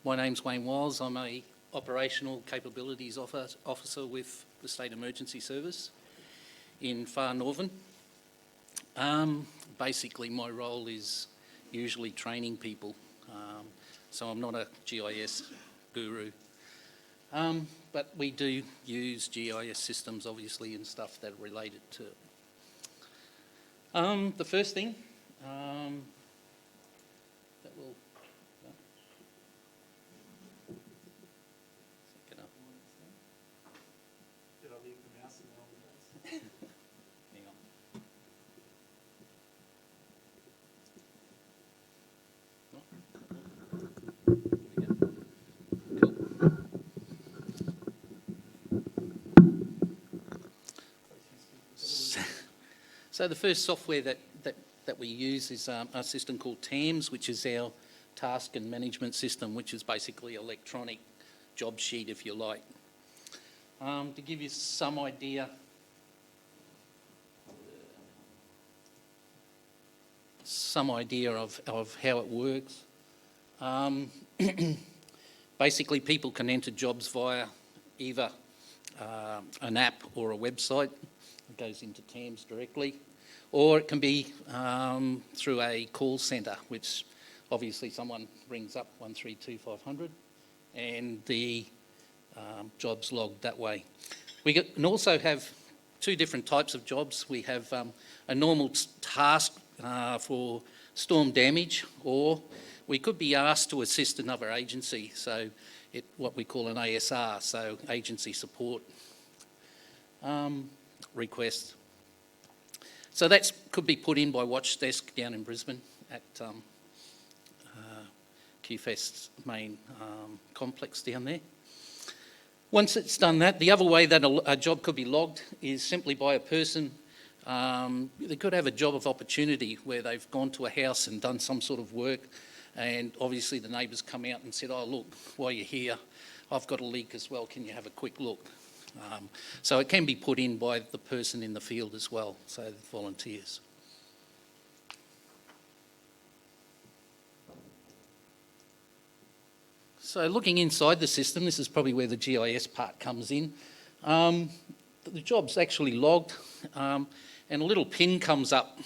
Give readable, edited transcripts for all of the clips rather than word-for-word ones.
My name's Wayne Wiles. I'm a Operational Capabilities Officer with the State Emergency Service in Far Northern. Basically, my role is usually training people, so I'm not a GIS guru. But we do use GIS systems, obviously, and stuff that are related to it. The first thing that will... Did I leave the mouse in the wrong place? Hang on. So the first software that we use is a system called TAMS, which is our task and management system, which is basically electronic job sheet, if you like. To give you some idea, of how it works, basically people can enter jobs via either an app or a website. It goes into TAMS directly, or it can be through a call centre, which obviously someone rings up 132 and the jobs logged that way. We can also have two different types of jobs. We have a normal task for storm damage, or we could be asked to assist another agency, so what we call an ASR, so agency support request. So that could be put in by Watch Desk down in Brisbane at QFest's main complex down there. Once it's done that, the other way that a job could be logged is simply by a person. They could have a job of opportunity where they've gone to a house and done some sort of work, and obviously the neighbours come out and said, "Oh, look, while you're here, I've got a leak as well, can you have a quick look?" So it can be put in by the person in the field as well, so volunteers. So looking inside the system, this is probably where the GIS part comes in. The job's actually logged, and a little pin comes up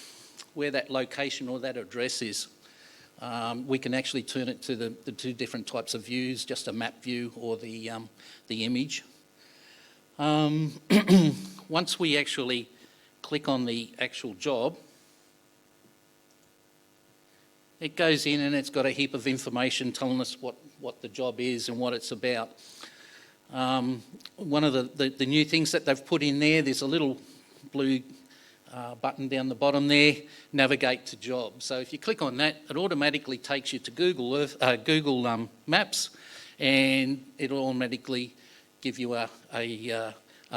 where that location or that address is. We can actually turn it to the two different types of views, just a map view or the image. Once we actually click on the actual job, it goes in and it's got a heap of information telling us what the job is and what it's about. One of the new things that they've put in there's a little blue button down the bottom there, navigate to job. So if you click on that, it automatically takes you to Google Maps, and it'll automatically give you a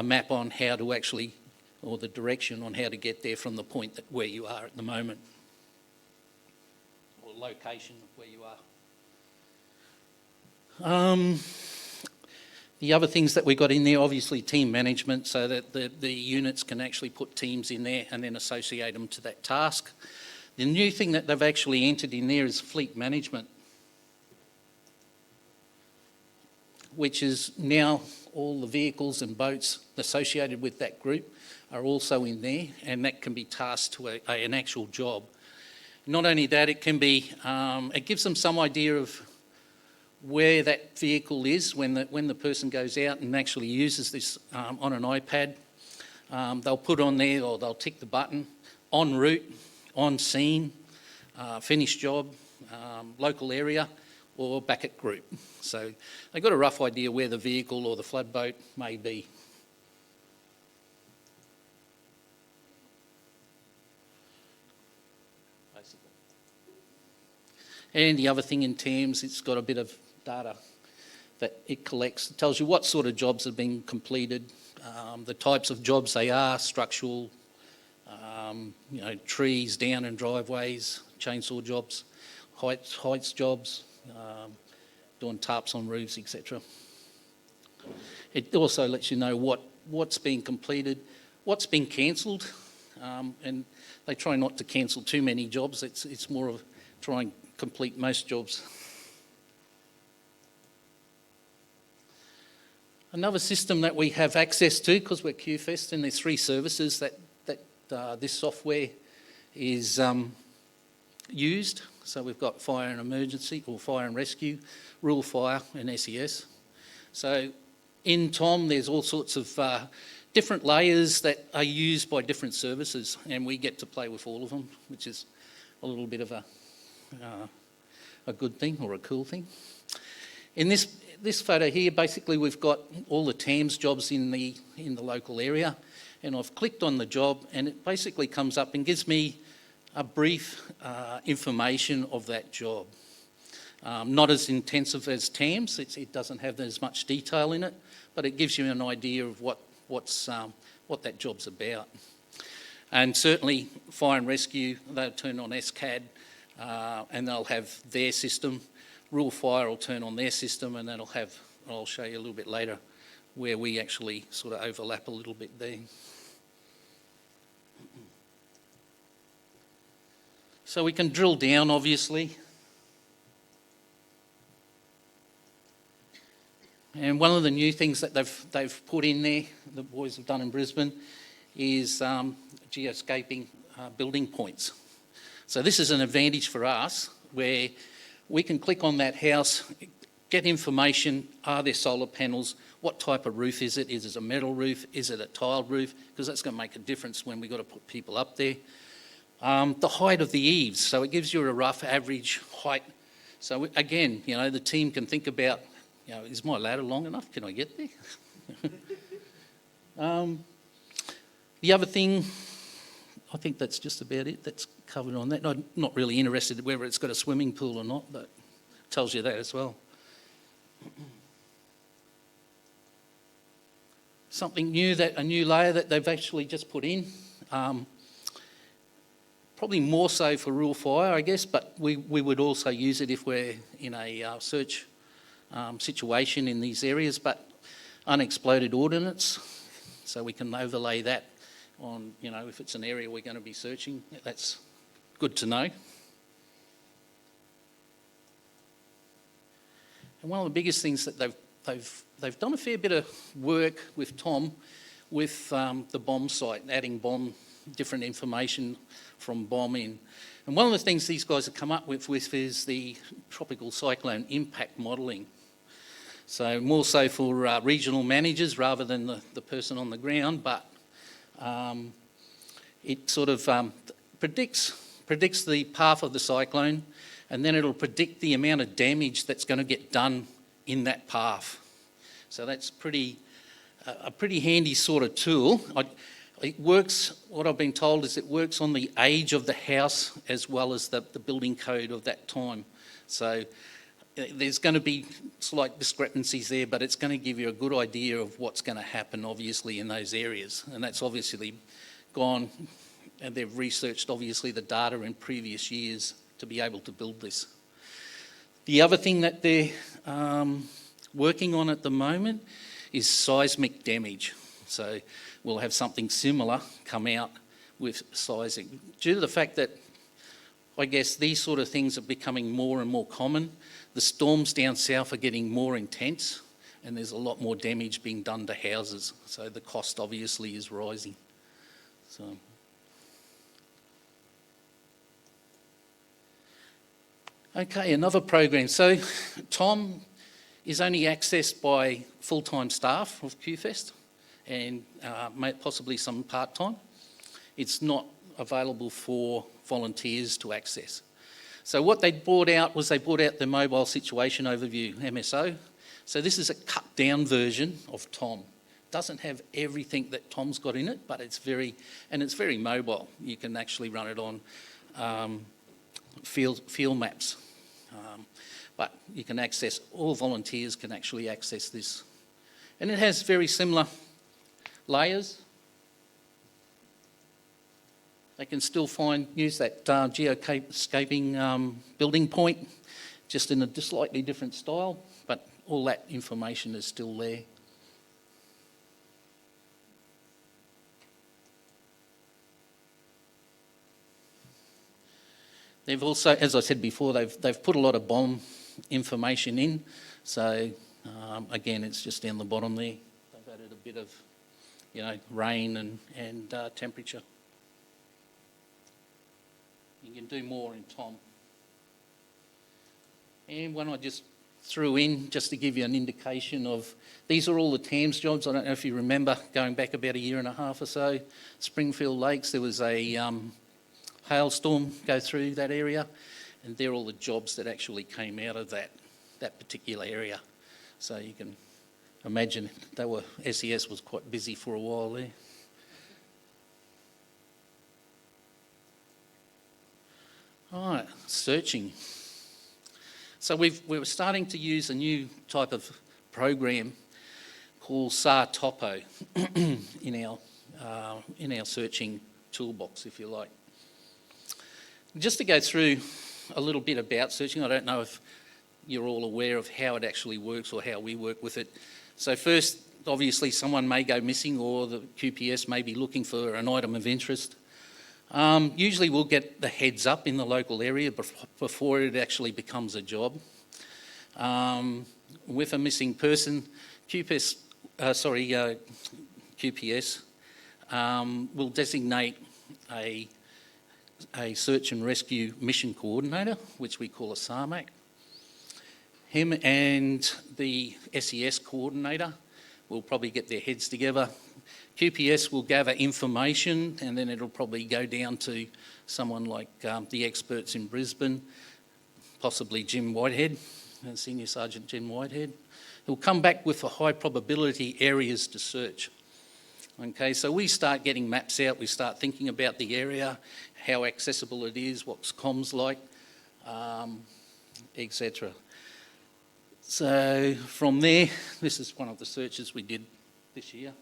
map on how to actually, or the direction on how to get there from the point where you are at the moment, or location of where you are. The other things that we got in there, obviously team management, so that the units can actually put teams in there and then associate them to that task. The new thing that they've actually entered in there is fleet management, which is now all the vehicles and boats associated with that group are also in there, and that can be tasked to an actual job. Not only that, it can be, it gives them some idea of where that vehicle is when the person goes out and actually uses this on an iPad. They'll put on there, or they'll tick the button, en route, on scene, finished job, local area, or back at group. So they've got a rough idea where the vehicle or the flood boat may be. Basically. And the other thing in TAMS, it's got a bit of data that it collects. It tells you what sort of jobs have been completed, the types of jobs they are, structural, trees down in driveways, chainsaw jobs, heights jobs, doing tarps on roofs, etc. It also lets you know what's been completed, what's been cancelled, and they try not to cancel too many jobs. It's more of try and complete most jobs. Another system that we have access to, because we're QFest, and there's 3 services that this software is used. So we've got fire and emergency, or fire and rescue, rural fire and SES. So in Tom, there's all sorts of different layers that are used by different services, and we get to play with all of them, which is a little bit of a good thing or a cool thing. In this photo here, basically we've got all the TAMS jobs in the local area, and I've clicked on the job, and it basically comes up and gives me a brief information of that job. Not as intensive as TAMS, it doesn't have as much detail in it, but it gives you an idea of what that job's about. And certainly fire and rescue, they'll turn on SCAD and they'll have their system. Rural fire will turn on their system, and I'll show you a little bit later where we actually sort of overlap a little bit there. So we can drill down, obviously. And one of the new things that they've put in there, the boys have done in Brisbane, is geoscaping building points. So this is an advantage for us, where we can click on that house, get information, are there solar panels, what type of roof is it a metal roof, is it a tiled roof, because that's going to make a difference when we've got to put people up there. The height of the eaves, so it gives you a rough average height. So again, the team can think about, is my ladder long enough? Can I get there? The other thing, I think that's just about it. That's covered on that. I'm not really interested in whether it's got a swimming pool or not, but it tells you that as well. Something new, a new layer that they've actually just put in. Probably more so for rural fire, I guess, but we would also use it if we're in a search situation in these areas, but unexploded ordnance, so we can overlay that on, if it's an area we're going to be searching. That's good to know. And one of the biggest things that they've done a fair bit of work with Tom with the bomb site, adding different information from bomb in. And one of the things these guys have come up with is the tropical cyclone impact modelling. So more so for regional managers rather than the person on the ground, but it sort of predicts the path of the cyclone, and then it'll predict the amount of damage that's going to get done in that path. So that's a pretty handy sort of tool. It works, what I've been told is it works on the age of the house as well as the building code of that time. So there's going to be slight discrepancies there, but it's going to give you a good idea of what's going to happen, obviously, in those areas. And that's obviously gone, and they've researched, obviously, the data in previous years to be able to build this. The other thing that they're working on at the moment is seismic damage. So we'll have something similar come out with sizing. Due to the fact that, I guess, these sort of things are becoming more and more common, the storms down south are getting more intense, and there's a lot more damage being done to houses. So the cost obviously is rising. So. Okay, another program. So Tom is only accessed by full-time staff of QFest and possibly some part-time. It's not available for volunteers to access. So what they brought out the mobile situation overview, MSO. So this is a cut-down version of Tom. Doesn't have everything that Tom's got in it, but it's very mobile. You can actually run it on field maps. But you can access, all volunteers can actually access this. And it has very similar layers. They can still use that geoscaping building point, just in a slightly different style, but all that information is still there. They've also, as I said before, they've put a lot of bomb information in. So again, it's just down the bottom there. bit of, rain and temperature. You can do more in Tom. And one I just threw in just to give you an indication of, these are all the TAMS jobs. I don't know if you remember going back about a year and a half or so, Springfield Lakes, there was a hailstorm go through that area, and they're all the jobs that actually came out of that particular area. So you can imagine SES was quite busy for a while there. All right, searching. So we're starting to use a new type of program called Sartopo in our searching toolbox, if you like. Just to go through a little bit about searching, I don't know if you're all aware of how it actually works or how we work with it. So first, obviously, someone may go missing or the QPS may be looking for an item of interest. Usually we'll get the heads up in the local area before it actually becomes a job. With a missing person, QPS will designate a search and rescue mission coordinator, which we call a SARMAC. Him and the SES coordinator will probably get their heads together. QPS will gather information, and then it'll probably go down to someone like the experts in Brisbane, possibly Jim Whitehead, Senior Sergeant Jim Whitehead. He'll come back with a high probability areas to search. Okay, so we start getting maps out, we start thinking about the area, how accessible it is, what's comms like, etc. So from there, this is one of the searches we did this year.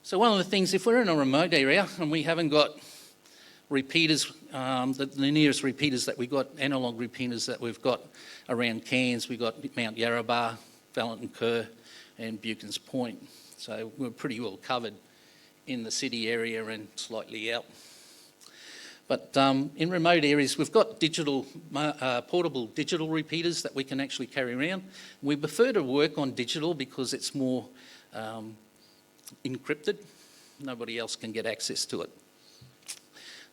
So one of the things, if we're in a remote area and we haven't got repeaters, the nearest repeaters that we've got, analogue repeaters that we've got around Cairns, we've got Mount Yarrabah, Valentin Kerr and Buchan's Point. So we're pretty well covered in the city area and slightly out. But in remote areas, we've got portable digital repeaters that we can actually carry around. We prefer to work on digital because it's more encrypted. Nobody else can get access to it.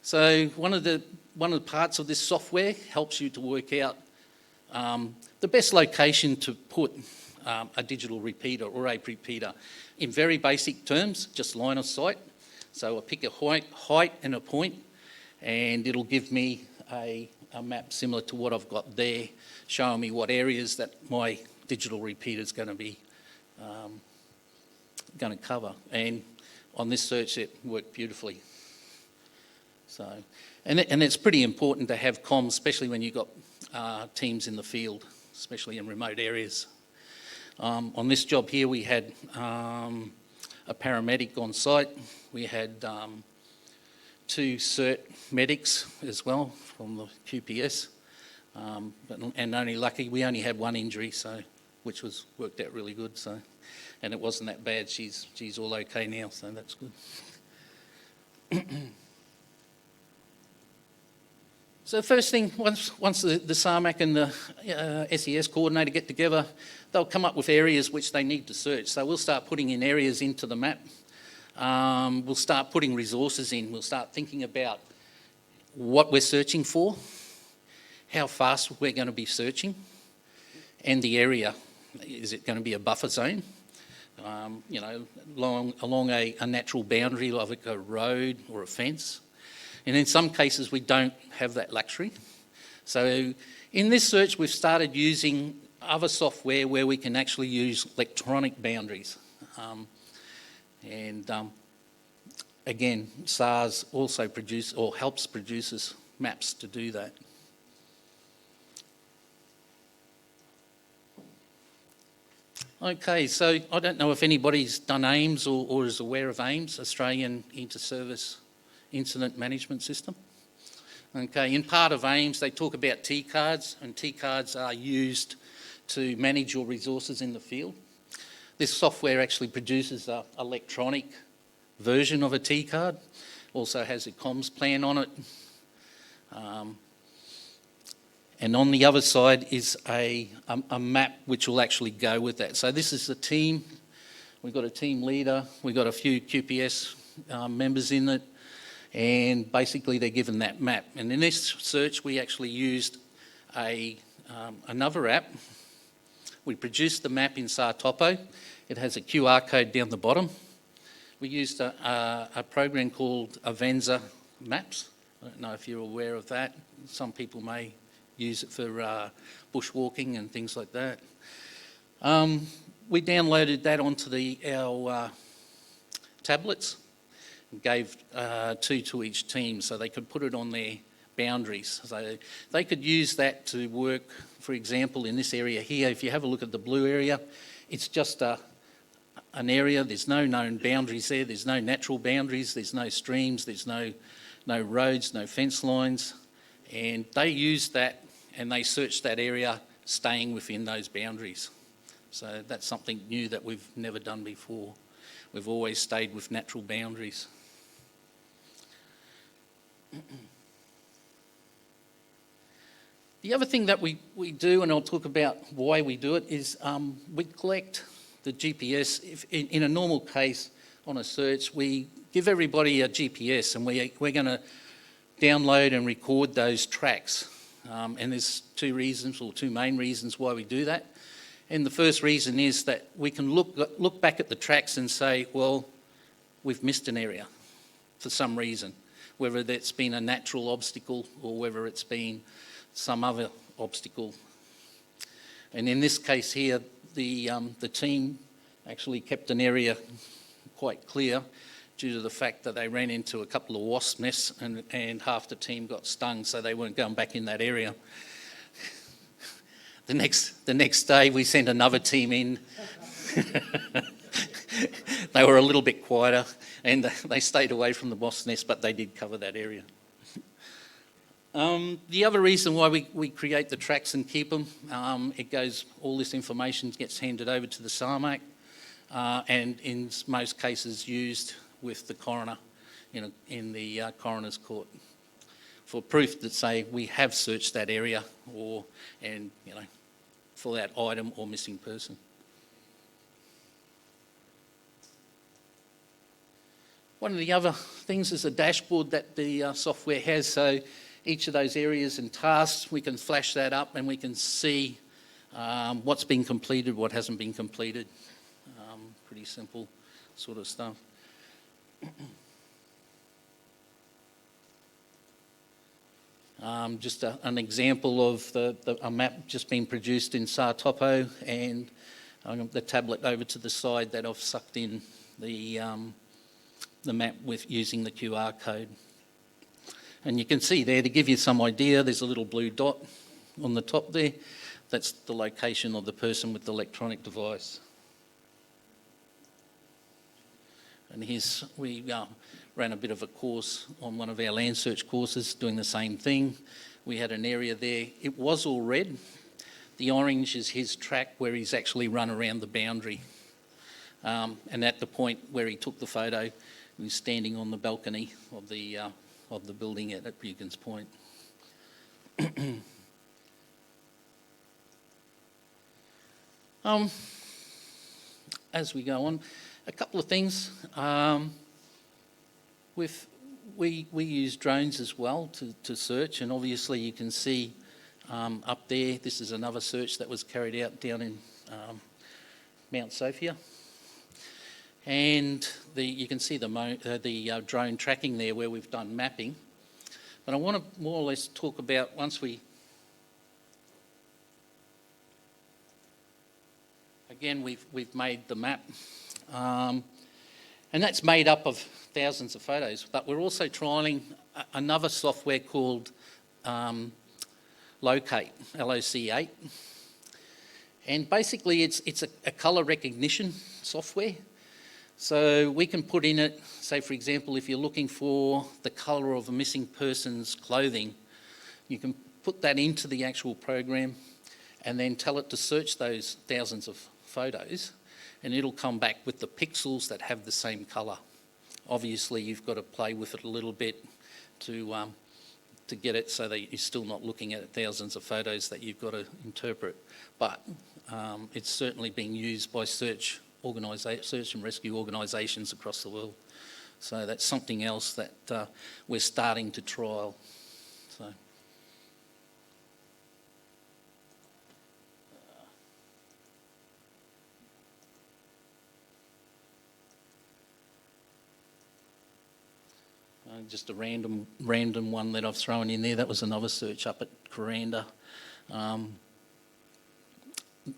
So one of the parts of this software helps you to work out the best location to put a digital repeater or a repeater. In very basic terms, just line of sight. So I pick a height and a point, and it'll give me a map similar to what I've got there, showing me what areas that my digital repeater is going to be going to cover. And on this search, it worked beautifully. So, and it's pretty important to have comms, especially when you've got teams in the field, especially in remote areas. On this job here, we had a paramedic on site. We had 2 CERT medics as well from the QPS, and only lucky we only had 1 injury, so which worked out really good. So, and it wasn't that bad. She's all okay now, so that's good. So first thing, once the SARMAC and the SES coordinator get together, they'll come up with areas which they need to search. So we'll start putting in areas into the map. We'll start putting resources in. We'll start thinking about what we're searching for, how fast we're going to be searching, and the area. Is it going to be a buffer zone? Along a natural boundary like a road or a fence. And in some cases, we don't have that luxury. So in this search, we've started using other software where we can actually use electronic boundaries. Again, SARS also helps produces maps to do that. Okay, so I don't know if anybody's done Aears or is aware of Aears, Australian Inter-Service Incident Management System. Okay, in part of Aears, they talk about T-cards, and T-cards are used to manage your resources in the field. This software actually produces an electronic version of a T-card, also has a comms plan on it. And on the other side is a map which will actually go with that. So this is the team We've got a team leader, we've got a few QPS members in it, and basically they're given that map. And in this search, we actually used another app. We produced the map in Sartopo. It has a QR code down the bottom. We used a program called Avenza Maps. I don't know if you're aware of that. Some people may use it for bushwalking and things like that. We downloaded that onto our tablets and gave 2 to each team so they could put it on their boundaries. So they could use that to work, for example, in this area here. If you have a look at the blue area, it's just an area. There's no known boundaries there. There's no natural boundaries. There's no streams. There's no roads, no fence lines. And they used that and they searched that area staying within those boundaries. So that's something new that we've never done before. We've always stayed with natural boundaries. The other thing that we do, and I'll talk about why we do it, is we collect the GPS. In a normal case on a search, we give everybody a GPS and we're going to download and record those tracks. And there's 2 reasons, or 2 main reasons why we do that. And the first reason is that we can look back at the tracks and say, well, we've missed an area for some reason, whether that's been a natural obstacle or whether it's been some other obstacle. And in this case here, the team actually kept an area quite clear due to the fact that they ran into a couple of wasp nests and half the team got stung, so they weren't going back in that area. The next day we sent another team in. They were a little bit quieter and they stayed away from the wasp nest, but they did cover that area. The other reason why we create the tracks and keep them, all this information gets handed over to the SARMAC and in most cases used with the coroner in the coroner's court for proof that say we have searched that area for that item or missing person. One of the other things is a dashboard that the software has. So each of those areas and tasks, we can flash that up and we can see what's been completed, what hasn't been completed. Pretty simple sort of stuff. Just an example of a map just being produced in Sartopo, and the tablet over to the side that I've sucked in the map with using the QR code. And you can see there, to give you some idea, there's a little blue dot on the top there. That's the location of the person with the electronic device. And we ran a bit of a course on one of our land search courses doing the same thing. We had an area there. It was all red. The orange is his track where he's actually run around the boundary. And at the point where he took the photo, he was standing on the balcony of the building at Buchan's Point. As we go on, a couple of things. We use drones as well to search, and obviously you can see up there, this is another search that was carried out down in Mount Sophia. And you can see the drone tracking there where we've done mapping. But I want to more or less talk about once we've made the map. And that's made up of thousands of photos, but we're also trialling another software called Locate, LOC8. And basically it's a colour recognition software. So we can put in it, say for example, if you're looking for the colour of a missing person's clothing, you can put that into the actual program and then tell it to search those thousands of photos, and it'll come back with the pixels that have the same colour. Obviously you've got to play with it a little bit to get it so that you're still not looking at thousands of photos that you've got to interpret. But it's certainly being used by search search and rescue organisations across the world. So that's something else that we're starting to trial. So. Just a random one that I've thrown in there. That was another search up at Coranda.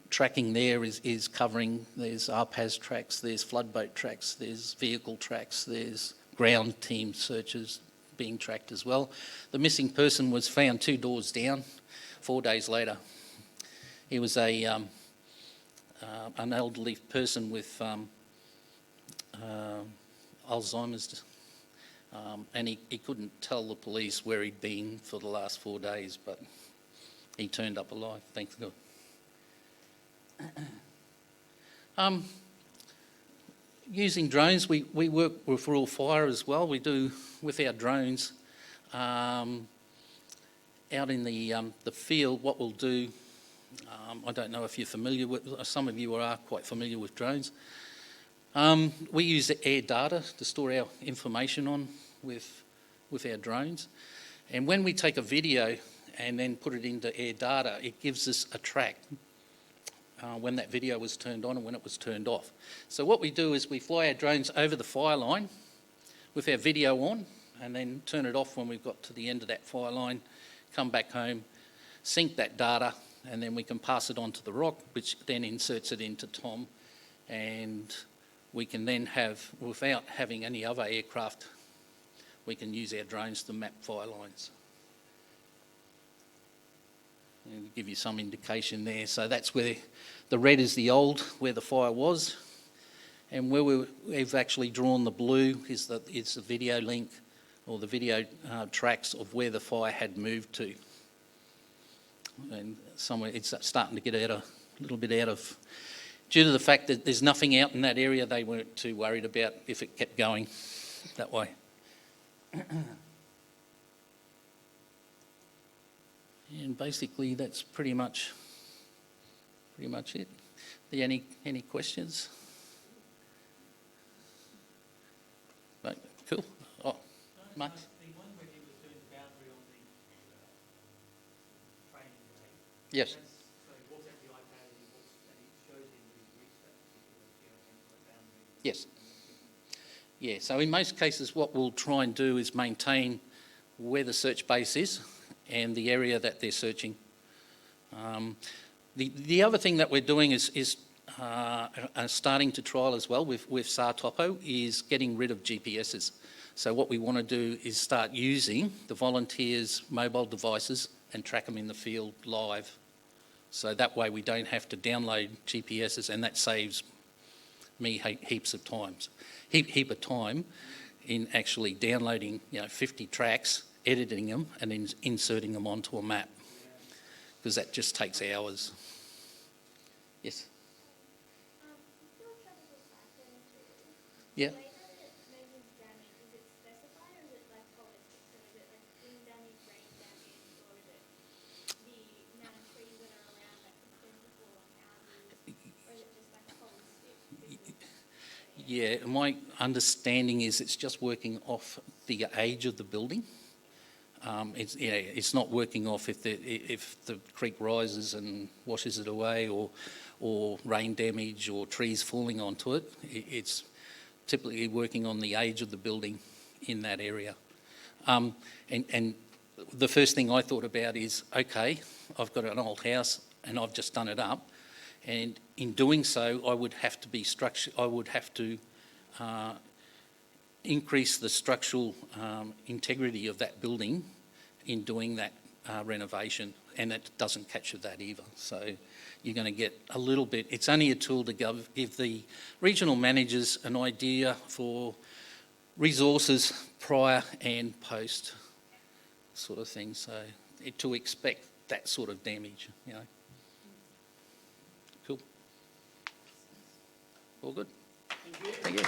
Tracking there is covering, there's RPAS tracks, there's floodboat tracks, there's vehicle tracks, there's ground team searches being tracked as well. The missing person was found 2 doors down 4 days later. He was an elderly person with Alzheimer's. And he couldn't tell the police where he'd been for the last 4 days, but he turned up alive, thank God. Using drones, we work with Rural Fire as well. We do with our drones out in the field. What we'll do, I don't know if you're familiar with, some of you are quite familiar with drones. We use the air data to store our information on with our drones, and when we take a video and then put it into air data, it gives us a track when that video was turned on and when it was turned off. So what we do is we fly our drones over the fire line with our video on, and then turn it off when we've got to the end of that fire line, come back home, sync that data, and then we can pass it on to the ROC, which then inserts it into Tom, and we can then have, without having any other aircraft, we can use our drones to map fire lines. And give you some indication there. So that's where the red is the old, where the fire was, and where we've actually drawn the blue is the video link, or the video tracks of where the fire had moved to. And somewhere it's starting to get a little bit out of, due to the fact that there's nothing out in that area, they weren't too worried about if it kept going that way. And basically that's pretty much it. Are there any questions? No? Cool. Oh, Mark? The one where he was doing the boundary on the training day. Yes. So he walks out the iPad and he shows him that he's reached that particular boundary. Yes. Yeah, so in most cases what we'll try and do is maintain where the search base is and the area that they're searching. The other thing that we're doing is starting to trial as well with Sartopo is getting rid of GPSs. So what we want to do is start using the volunteers' mobile devices and track them in the field live. So that way we don't have to download GPSs, and that saves me heaps of heap of time in actually downloading 50 tracks, editing them and then inserting them onto a map, because that just takes hours. Yes? Yeah. Yeah, my understanding is it's just working off the age of the building. It's not working off if the creek rises and washes it away, or rain damage or trees falling onto it. It's typically working on the age of the building in that area. And the first thing I thought about is, okay, I've got an old house and I've just done it up. And in doing so, I would have to be increase the structural integrity of that building in doing that renovation, and it doesn't capture that either. So you're going to get a little bit, it's only a tool to give the regional managers an idea for resources prior and post sort of thing, so to expect that sort of damage, Cool. All good? Thank you.